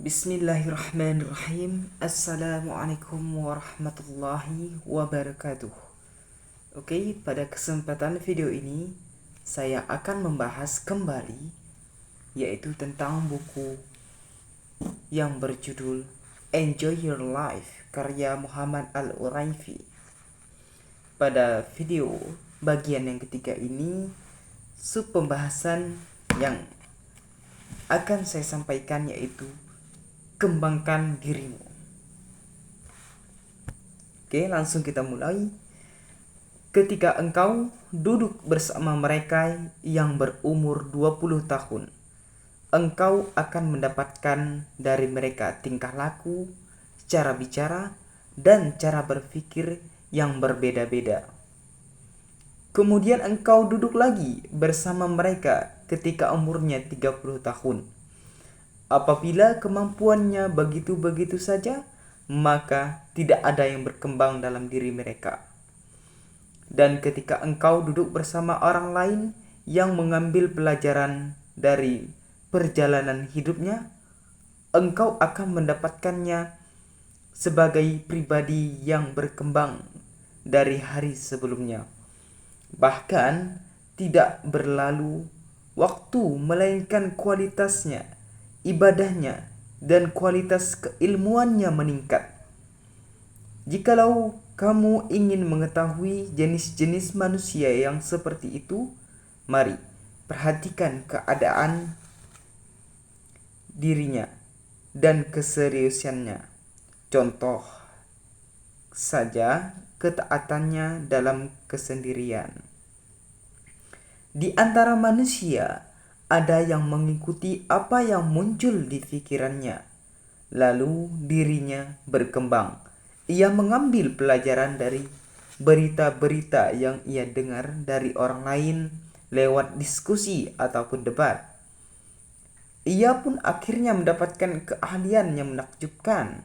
Bismillahirrahmanirrahim. Assalamualaikum warahmatullahi wabarakatuh. Oke, pada kesempatan video ini saya akan membahas kembali yaitu tentang buku yang berjudul Enjoy Your Life karya Muhammad Al-Uraifi. Pada video bagian yang ketiga ini, sub pembahasan yang akan saya sampaikan yaitu kembangkan dirimu. Oke, langsung kita mulai. Ketika engkau duduk bersama mereka yang berumur 20 tahun, engkau akan mendapatkan dari mereka tingkah laku, cara bicara, dan cara berpikir yang berbeda-beda. Kemudian engkau duduk lagi bersama mereka ketika umurnya 30 tahun. Apabila kemampuannya begitu-begitu saja, maka tidak ada yang berkembang dalam diri mereka. Dan ketika engkau duduk bersama orang lain yang mengambil pelajaran dari perjalanan hidupnya, engkau akan mendapatkannya sebagai pribadi yang berkembang dari hari sebelumnya. Bahkan tidak berlalu waktu, melainkan kualitasnya, ibadahnya, dan kualitas keilmuannya meningkat. Jikalau kamu ingin mengetahui jenis-jenis manusia yang seperti itu, mari perhatikan keadaan dirinya dan keseriusannya. Contoh saja ketaatannya dalam kesendirian. Di antara manusia ada yang mengikuti apa yang muncul di pikirannya, lalu dirinya berkembang. Ia mengambil pelajaran dari berita-berita yang ia dengar dari orang lain lewat diskusi ataupun debat. Ia pun akhirnya mendapatkan keahlian yang menakjubkan,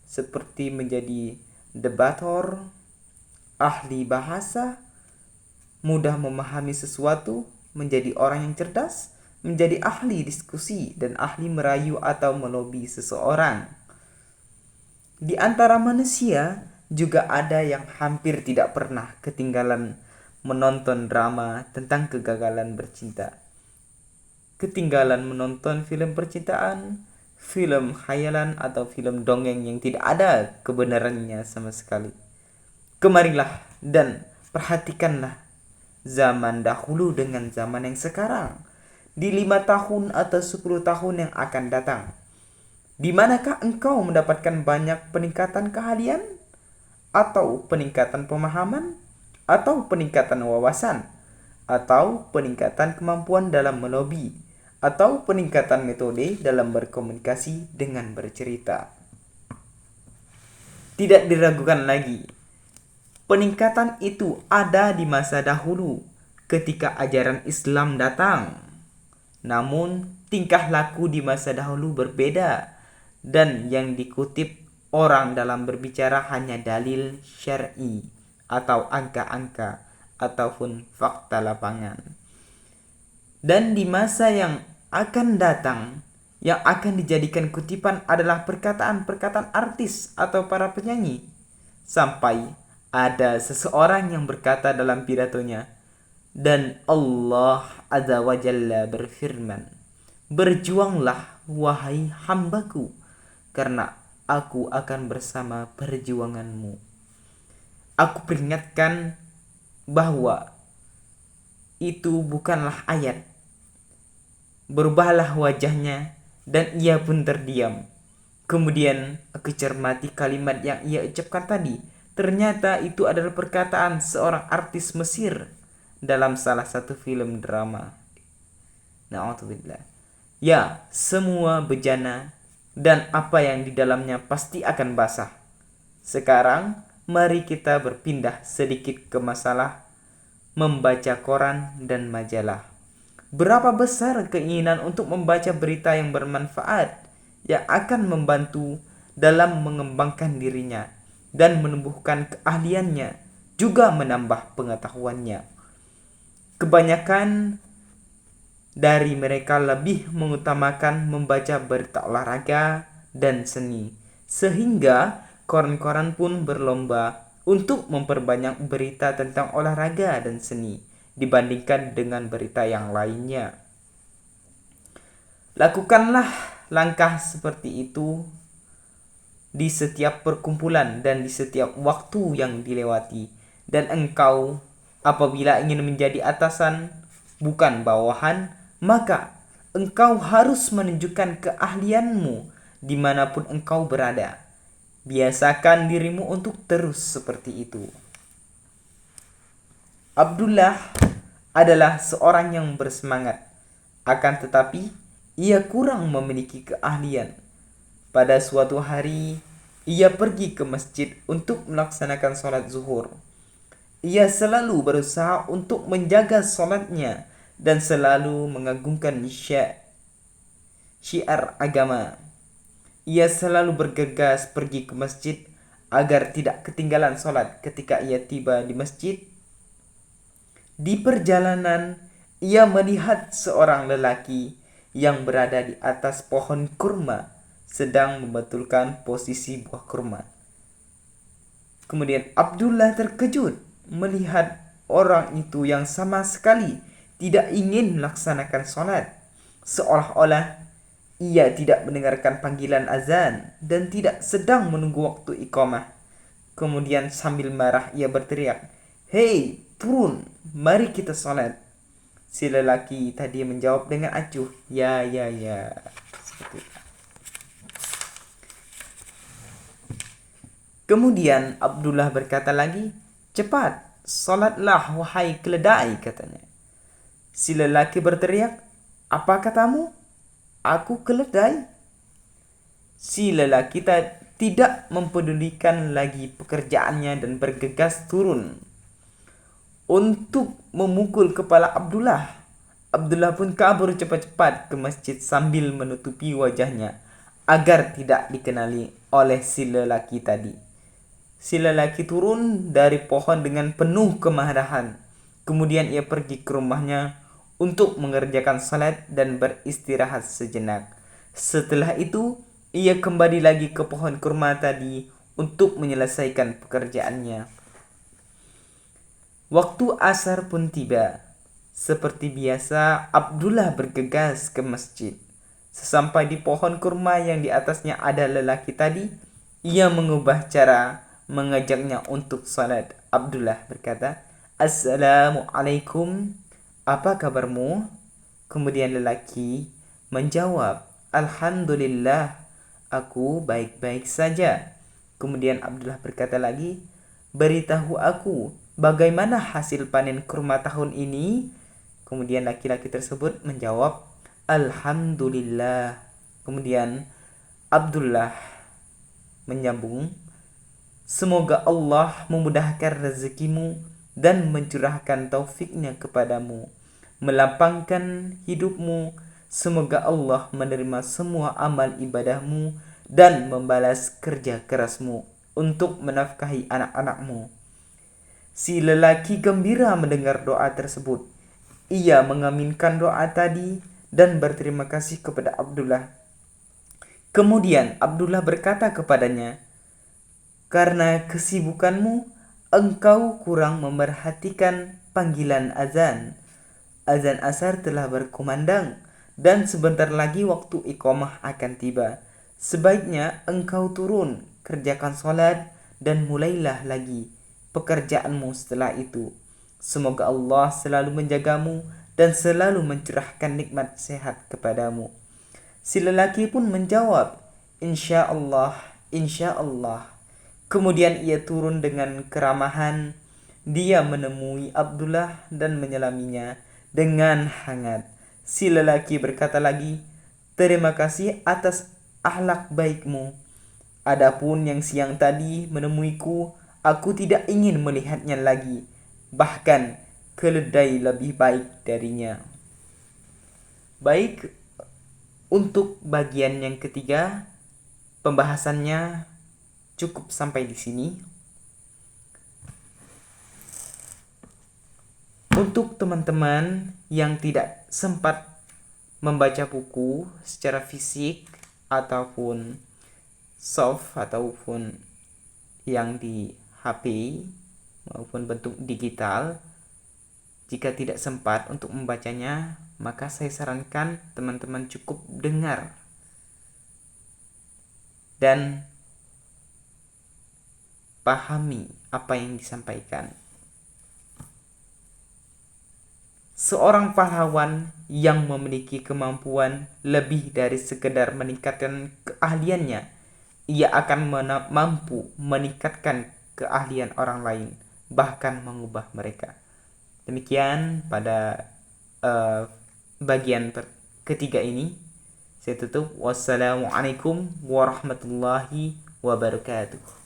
seperti menjadi debator, ahli bahasa, mudah memahami sesuatu, menjadi orang yang cerdas, menjadi ahli diskusi, dan ahli merayu atau melobi seseorang. Di antara manusia juga ada yang hampir tidak pernah ketinggalan menonton drama tentang kegagalan bercinta, ketinggalan menonton film percintaan, film khayalan, atau film dongeng yang tidak ada kebenarannya sama sekali. Kemarilah dan perhatikanlah zaman dahulu dengan zaman yang sekarang, di 5 tahun atau 10 tahun yang akan datang. Di manakah engkau mendapatkan banyak peningkatan keahlian, atau peningkatan pemahaman, atau peningkatan wawasan, atau peningkatan kemampuan dalam melobi, atau peningkatan metode dalam berkomunikasi dengan bercerita? Tidak diragukan lagi, peningkatan itu ada di masa dahulu ketika ajaran Islam datang. Namun tingkah laku di masa dahulu berbeda, dan yang dikutip orang dalam berbicara hanya dalil syar'i atau angka-angka ataupun fakta lapangan. Dan di masa yang akan datang, yang akan dijadikan kutipan adalah perkataan-perkataan artis atau para penyanyi. Sampai ada seseorang yang berkata dalam pidatonya, dan Allah Azza wa Jalla berfirman, berjuanglah wahai hambaku, karena aku akan bersama perjuanganmu. Aku peringatkan bahwa itu bukanlah ayat. Berubahlah wajahnya, dan ia pun terdiam. Kemudian aku cermati kalimat yang ia ucapkan tadi. Ternyata itu adalah perkataan seorang artis Mesir dalam salah satu film drama. Na'udzubillah. Ya, semua bejana dan apa yang di dalamnya pasti akan basah. Sekarang mari kita berpindah sedikit ke masalah membaca koran dan majalah. Berapa besar keinginan untuk membaca berita yang bermanfaat, yang akan membantu dalam mengembangkan dirinya dan menumbuhkan keahliannya, juga menambah pengetahuannya. Kebanyakan dari mereka lebih mengutamakan membaca berita olahraga dan seni, sehingga koran-koran pun berlomba untuk memperbanyak berita tentang olahraga dan seni dibandingkan dengan berita yang lainnya. Lakukanlah langkah seperti itu di setiap perkumpulan dan di setiap waktu yang dilewati, dan engkau apabila ingin menjadi atasan bukan bawahan, maka engkau harus menunjukkan keahlianmu dimanapun engkau berada. Biasakan dirimu untuk terus seperti itu. Abdullah adalah seorang yang bersemangat, akan tetapi ia kurang memiliki keahlian. Pada suatu hari, ia pergi ke masjid untuk melaksanakan sholat zuhur. Ia selalu berusaha untuk menjaga sholatnya dan selalu mengagungkan syiar agama. Ia selalu bergegas pergi ke masjid agar tidak ketinggalan sholat ketika ia tiba di masjid. Di perjalanan, ia melihat seorang lelaki yang berada di atas pohon kurma sedang membetulkan posisi buah kurma. Kemudian Abdullah terkejut melihat orang itu yang sama sekali tidak ingin melaksanakan sholat, seolah-olah ia tidak mendengarkan panggilan azan dan tidak sedang menunggu waktu iqamah. Kemudian sambil marah ia berteriak, "Hei, turun, mari kita sholat." Si lelaki tadi menjawab dengan acuh, "Ya, ya, ya." Seperti itu. Kemudian Abdullah berkata lagi, "Cepat, sholatlah wahai keledai," katanya. Si lelaki berteriak, "Apa katamu? Aku keledai?" Si lelaki tidak mempedulikan lagi pekerjaannya dan bergegas turun untuk memukul kepala Abdullah. Abdullah pun kabur cepat-cepat ke masjid sambil menutupi wajahnya agar tidak dikenali oleh si lelaki tadi. Si lelaki turun dari pohon dengan penuh kemarahan. Kemudian ia pergi ke rumahnya untuk mengerjakan salat dan beristirahat sejenak. Setelah itu, ia kembali lagi ke pohon kurma tadi untuk menyelesaikan pekerjaannya. Waktu asar pun tiba. Seperti biasa, Abdullah bergegas ke masjid. Sesampai di pohon kurma yang di atasnya ada lelaki tadi, ia mengubah cara mengajaknya untuk salat. Abdullah berkata, "Assalamualaikum, apa kabarmu?" Kemudian lelaki menjawab, "Alhamdulillah, aku baik-baik saja." Kemudian Abdullah berkata lagi, "Beritahu aku, bagaimana hasil panen kurma tahun ini?" Kemudian laki-laki tersebut menjawab, "Alhamdulillah." Kemudian Abdullah menyambung, "Semoga Allah memudahkan rezekimu dan mencurahkan taufiknya kepadamu, melapangkan hidupmu. Semoga Allah menerima semua amal ibadahmu dan membalas kerja kerasmu untuk menafkahi anak-anakmu." Si lelaki gembira mendengar doa tersebut. Ia mengaminkan doa tadi dan berterima kasih kepada Abdullah. Kemudian Abdullah berkata kepadanya, "Karena kesibukanmu, engkau kurang memerhatikan panggilan azan. Azan asar telah berkumandang dan sebentar lagi waktu iqamah akan tiba. Sebaiknya engkau turun, kerjakan sholat dan mulailah lagi pekerjaanmu setelah itu. Semoga Allah selalu menjagamu dan selalu mencurahkan nikmat sehat kepadamu." Si lelaki pun menjawab, "Insya Allah, insya Allah." Kemudian ia turun dengan keramahan. Dia menemui Abdullah dan menyelaminya dengan hangat. Si lelaki berkata lagi, "Terima kasih atas akhlak baikmu. Adapun yang siang tadi menemuiku, aku tidak ingin melihatnya lagi. Bahkan keledai lebih baik darinya." Baik, untuk bagian yang ketiga, pembahasannya cukup sampai di sini. Untuk teman-teman yang tidak sempat membaca buku secara fisik ataupun soft ataupun yang di HP maupun bentuk digital, jika tidak sempat untuk membacanya, maka saya sarankan teman-teman cukup dengar dan pahami apa yang disampaikan. Seorang pahlawan yang memiliki kemampuan lebih dari sekedar meningkatkan keahliannya, ia akan mampu meningkatkan keahlian orang lain, bahkan mengubah mereka. Demikian pada bagian ketiga ini. Saya tutup. Wassalamualaikum warahmatullahi wabarakatuh.